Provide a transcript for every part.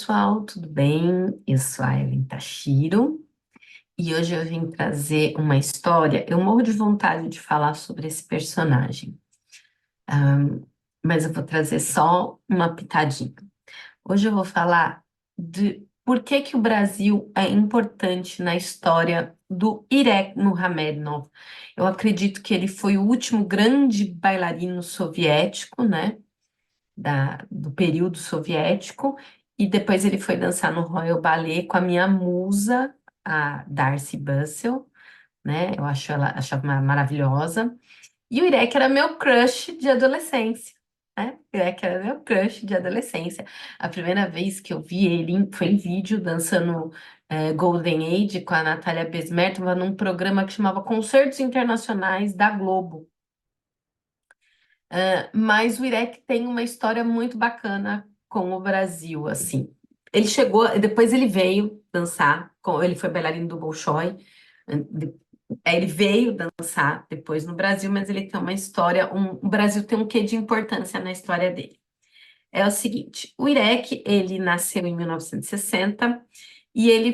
pessoal, tudo bem? Eu sou a Ellen Tachiro e hoje eu vim trazer uma história. Eu morro de vontade de falar sobre esse personagem, mas eu vou trazer só uma pitadinha. Hoje eu vou falar de por que que o Brasil é importante na história do Irek Muhamedov. Eu acredito que ele foi o último grande bailarino soviético, né? Do período soviético, e depois ele foi dançar no Royal Ballet com a minha musa, a Darcy Bussell, né? Eu acho ela achava maravilhosa. E o Irek era meu crush de adolescência, né? O Irek era meu crush de adolescência. A primeira vez que eu vi ele foi em vídeo dançando Golden Age com a Natália Besmertova num programa que chamava Concertos Internacionais da Globo. Mas o Irek tem uma história muito bacana com o Brasil, assim. Ele chegou, depois ele veio dançar, ele foi bailarino do Bolshoi, aí ele veio dançar depois no Brasil, mas ele tem uma história, o Brasil tem um quê de importância na história dele. É o seguinte, o Irek, ele nasceu em 1960 e ele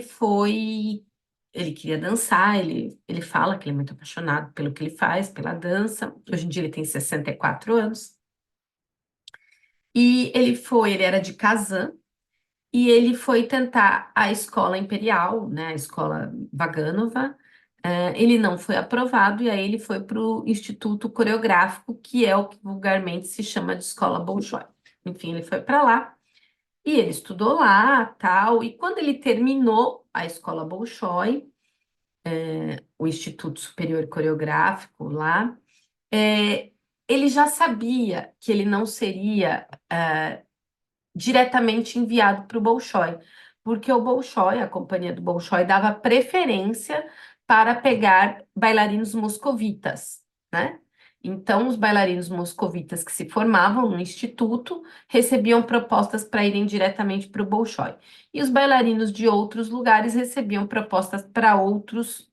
queria dançar, ele fala que ele é muito apaixonado pelo que ele faz, pela dança. Hoje em dia ele tem 64 anos. Ele era de Kazan, e ele foi tentar a escola imperial, né, a escola Vaganova. Ele não foi aprovado, e aí ele foi para o Instituto Coreográfico, que é o que vulgarmente se chama de Escola Bolshoi. Enfim, ele foi para lá, e ele estudou lá, tal, e quando ele terminou a escola Bolshoi, o Instituto Superior Coreográfico lá, é, ele já sabia que ele não seria diretamente enviado para o Bolshoi, porque o Bolshoi, a companhia do Bolshoi, dava preferência para pegar bailarinos moscovitas, né? Então, os bailarinos moscovitas que se formavam no instituto recebiam propostas para irem diretamente para o Bolshoi. E os bailarinos de outros lugares recebiam propostas para outros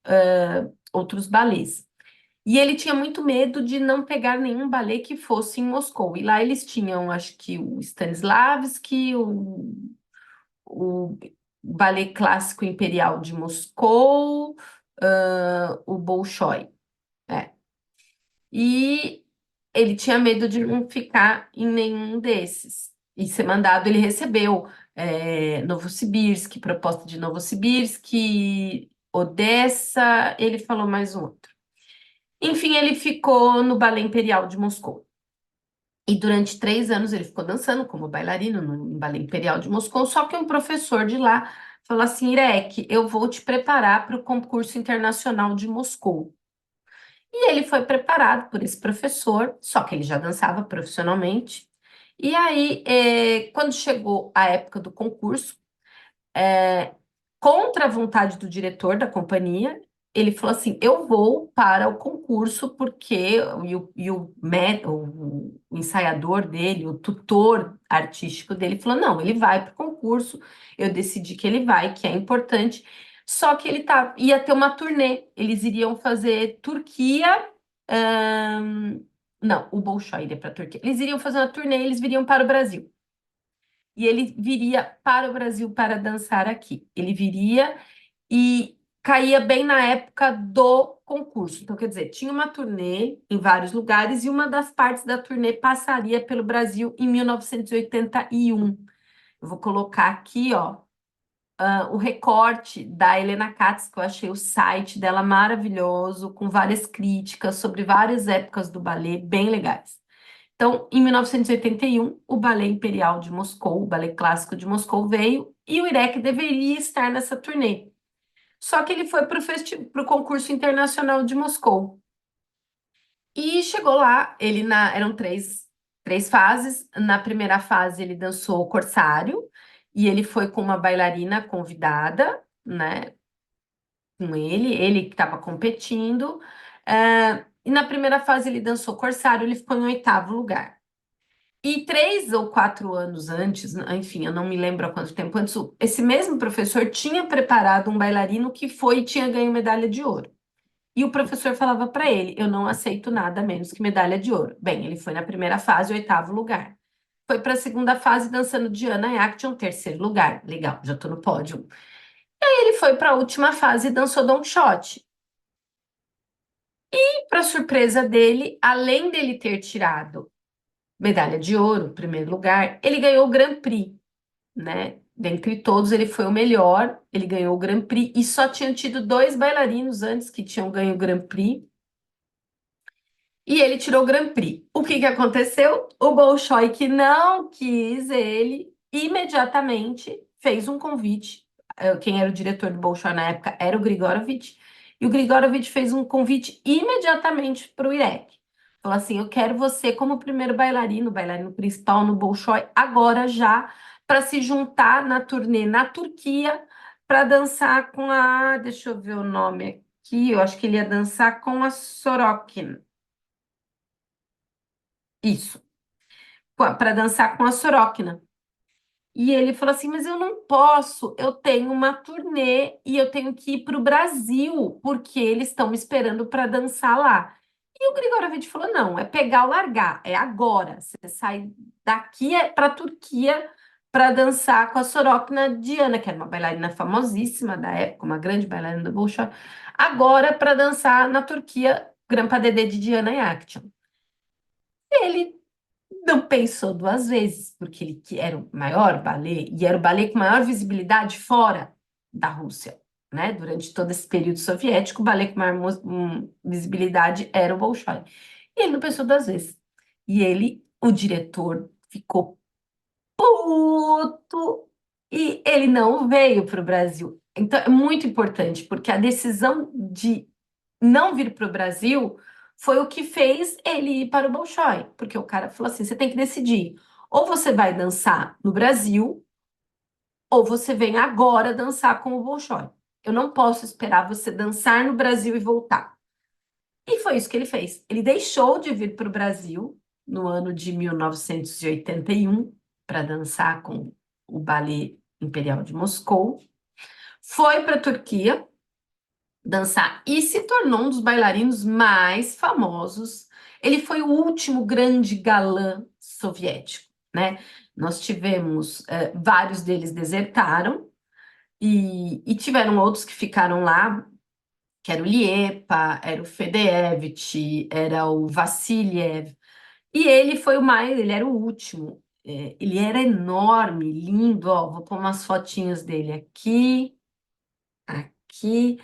balés. E ele tinha muito medo de não pegar nenhum balé que fosse em Moscou. E lá eles tinham, acho que o Stanislavski, o Balé Clássico Imperial de Moscou, o Bolshoi. É. E ele tinha medo de não ficar em nenhum desses. E ser mandado, ele recebeu Novosibirsk, proposta de Novosibirsk, Odessa, ele falou mais um outro. Enfim, ele ficou no Balé Imperial de Moscou. E durante 3 anos ele ficou dançando como bailarino no Balé Imperial de Moscou. Só que um professor de lá falou assim: Irek, eu vou te preparar para o concurso internacional de Moscou. E ele foi preparado por esse professor, só que ele já dançava profissionalmente. E aí, quando chegou a época do concurso, contra a vontade do diretor da companhia, ele falou assim: eu vou para o concurso porque o ensaiador dele, o tutor artístico dele, falou: não, ele vai para o concurso, eu decidi que ele vai, que é importante. Só que ia ter uma turnê, eles iriam fazer Turquia. Não, o Bolshoi iria para a Turquia. Eles iriam fazer uma turnê, eles viriam para o Brasil. E ele viria para o Brasil para dançar aqui. Ele viria e caía bem na época do concurso. Então, quer dizer, tinha uma turnê em vários lugares e uma das partes da turnê passaria pelo Brasil em 1981. Eu vou colocar aqui, ó, o recorte da Helena Katz, que eu achei o site dela maravilhoso, com várias críticas sobre várias épocas do ballet, bem legais. Então, em 1981, o Ballet Imperial de Moscou, o Ballet Clássico de Moscou veio e o Irek deveria estar nessa turnê. Só que ele foi para o concurso internacional de Moscou. E chegou lá, eram três fases. Na primeira fase, ele dançou Corsário, e ele foi com uma bailarina convidada, né, com ele que estava competindo. E na primeira fase, ele dançou Corsário, ele ficou em oitavo lugar. E 3 ou 4 anos antes, enfim, eu não me lembro há quanto tempo antes, esse mesmo professor tinha preparado um bailarino que foi e tinha ganho medalha de ouro. E o professor falava para ele: eu não aceito nada menos que medalha de ouro. Bem, ele foi na primeira fase, oitavo lugar. foi para a segunda fase dançando Diana e Action, terceiro lugar. Legal, já tô no pódio. Ele foi para a última fase e dançou Don Quixote. E, para surpresa dele, além dele ter tirado medalha de ouro, primeiro lugar, ele ganhou o Grand Prix, né? Dentre todos, ele foi o melhor, ele ganhou o Grand Prix e só tinham tido dois bailarinos antes que tinham ganho o Grand Prix. E ele tirou o Grand Prix. O que que aconteceu? O Bolshoi, que não quis ele, imediatamente fez um convite. Quem era o diretor do Bolshoi na época era o Grigorovich. E o Grigorovich fez um convite imediatamente para o IREC. Falou assim: eu quero você como primeiro bailarino, bailarino principal no Bolshoi, agora já, para se juntar na turnê na Turquia, para dançar com a. Deixa eu ver o nome aqui, eu acho que ele ia dançar com a Sorokin. Isso, para dançar com a Sorokina. E ele falou assim: mas eu não posso, eu tenho uma turnê e eu tenho que ir para o Brasil, porque eles estão me esperando para dançar lá. E o Grigorovich falou: não, é pegar ou largar, é agora. Você sai daqui para a Turquia para dançar com a Sorokina Diana, que era uma bailarina famosíssima da época, uma grande bailarina do Bolshoi, agora para dançar na Turquia, Grand Pas de Diana e Action. Ele não pensou duas vezes, porque ele que era o maior balé, e era o balé com maior visibilidade fora da Rússia, né? Durante todo esse período soviético, o balé com maior visibilidade era o Bolshoi. E ele não pensou duas vezes. E ele, o diretor, ficou puto e ele não veio para o Brasil. Então, é muito importante, porque a decisão de não vir para o Brasil foi o que fez ele ir para o Bolshoi, porque o cara falou assim: você tem que decidir, ou você vai dançar no Brasil, ou você vem agora dançar com o Bolshoi. Eu não posso esperar você dançar no Brasil e voltar. E foi isso que ele fez. Ele deixou de vir para o Brasil no ano de 1981 para dançar com o Ballet Imperial de Moscou, foi para a Turquia dançar e se tornou um dos bailarinos mais famosos. Ele foi o último grande galã soviético, né? Nós tivemos, vários deles desertaram e tiveram outros que ficaram lá, que era o Liepa, era o Fedevich, era o Vassiliev, e ele foi o mais, ele era o último. Ele era enorme, lindo, ó, vou pôr umas fotinhas dele aqui, aqui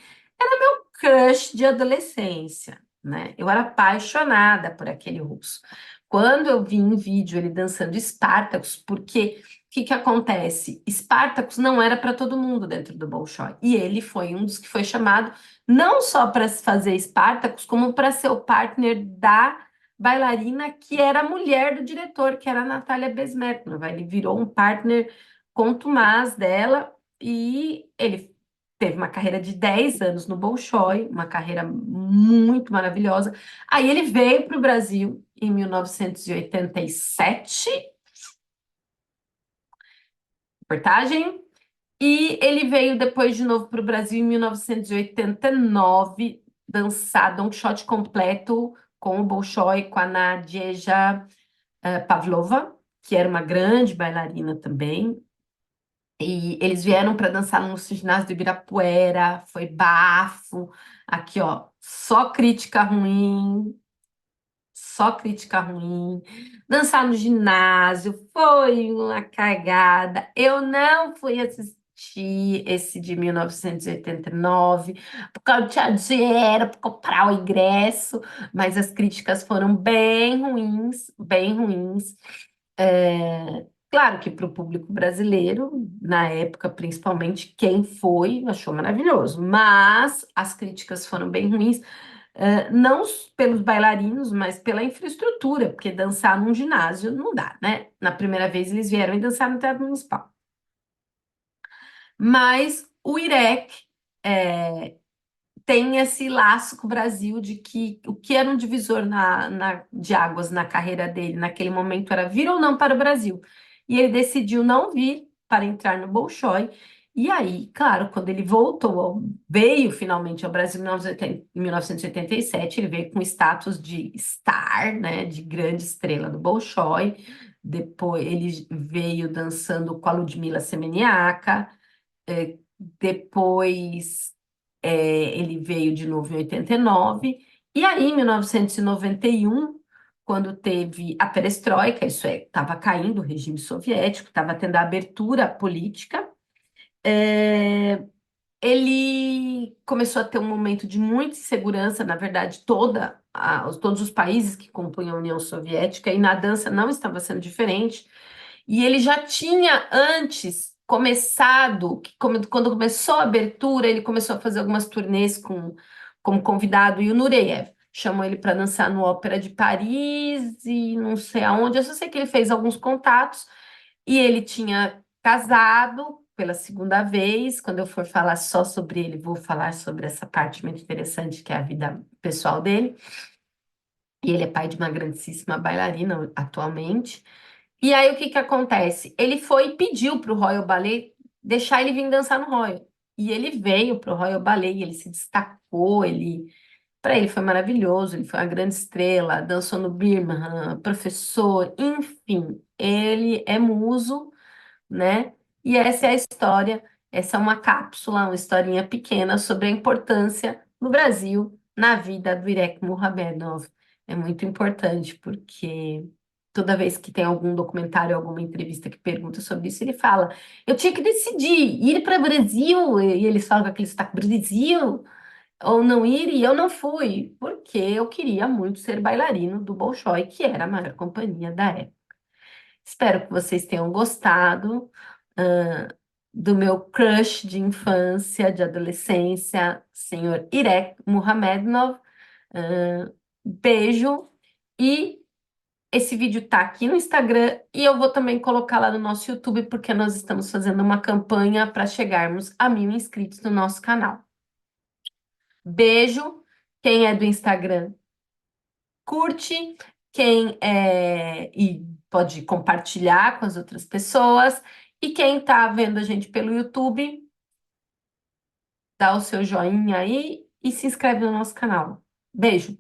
crush de adolescência, né? Eu era apaixonada por aquele russo. Quando eu vi em vídeo ele dançando Spartacus, porque o que que acontece? Spartacus não era para todo mundo dentro do Bolshoi, e ele foi um dos que foi chamado não só para fazer Spartacus, como para ser o partner da bailarina que era a mulher do diretor, que era a Natália Besmetnova. Ele virou um partner contumaz dela e ele teve uma carreira de 10 anos no Bolshoi, uma carreira muito maravilhosa. Aí ele veio para o Brasil em 1987, reportagem, e ele veio depois de novo para o Brasil em 1989, dançar Don Quixote completo com o Bolshoi, com a Nadezhda Pavlova, que era uma grande bailarina também. E eles vieram para dançar no ginásio do Ibirapuera, foi bafo. Aqui, ó, só crítica ruim, só crítica ruim. Dançar no ginásio foi uma cagada. Eu não fui assistir esse de 1989, porque eu tinha dinheiro para comprar o ingresso, mas as críticas foram bem ruins, bem ruins. Claro que para o público brasileiro, na época, principalmente, quem foi achou maravilhoso, mas as críticas foram bem ruins, não pelos bailarinos, mas pela infraestrutura, porque dançar num ginásio não dá, né? Na primeira vez eles vieram e dançaram no Teatro Municipal. Mas o IREC tem esse laço com o Brasil de que o que era um divisor de águas na carreira dele naquele momento era vir ou não para o Brasil. E ele decidiu não vir para entrar no Bolshoi. E aí, claro, quando ele voltou, veio finalmente ao Brasil em 1987, ele veio com status de star, né, de grande estrela do Bolshoi, depois ele veio dançando com a Ludmila Semeniaka, depois ele veio de novo em 89, e aí em 1991, quando teve a perestroika, isso é, estava caindo o regime soviético, estava tendo a abertura política, é, ele começou a ter um momento de muita insegurança, na verdade, todos os países que compunham a União Soviética, e na dança não estava sendo diferente. E ele já tinha antes começado, quando começou a abertura, ele começou a fazer algumas turnês como convidado, e o Nureyev chamou ele para dançar no Ópera de Paris e não sei aonde. Eu só sei que ele fez alguns contatos e ele tinha casado pela segunda vez. Quando eu for falar só sobre ele, vou falar sobre essa parte muito interessante que é a vida pessoal dele. E ele é pai de uma grandíssima bailarina atualmente. E aí o que que acontece? Ele foi e pediu para o Royal Ballet deixar ele vir dançar no Royal. E ele veio para o Royal Ballet, e ele se destacou, para ele foi maravilhoso, ele foi uma grande estrela, dançou no Birmingham, professor, enfim, ele é muso, né? E essa é a história, essa é uma cápsula, uma historinha pequena sobre a importância no Brasil, na vida do Irek Muhamedov. É muito importante, porque toda vez que tem algum documentário, alguma entrevista que pergunta sobre isso, ele fala: eu tinha que decidir ir para o Brasil, e eles falam com aquele sotaque Brasil, ou não ir, e eu não fui, porque eu queria muito ser bailarino do Bolshoi, que era a maior companhia da época. Espero que vocês tenham gostado, ah, do meu crush de infância, de adolescência, senhor Irek Muhamedov. Beijo, e esse vídeo tá aqui no Instagram e eu vou também colocar lá no nosso YouTube, porque nós estamos fazendo uma campanha para chegarmos a 1.000 inscritos no nosso canal. Beijo. Quem é do Instagram, curte. Quem é e pode compartilhar com as outras pessoas. E quem tá vendo a gente pelo YouTube, dá o seu joinha aí e se inscreve no nosso canal. Beijo.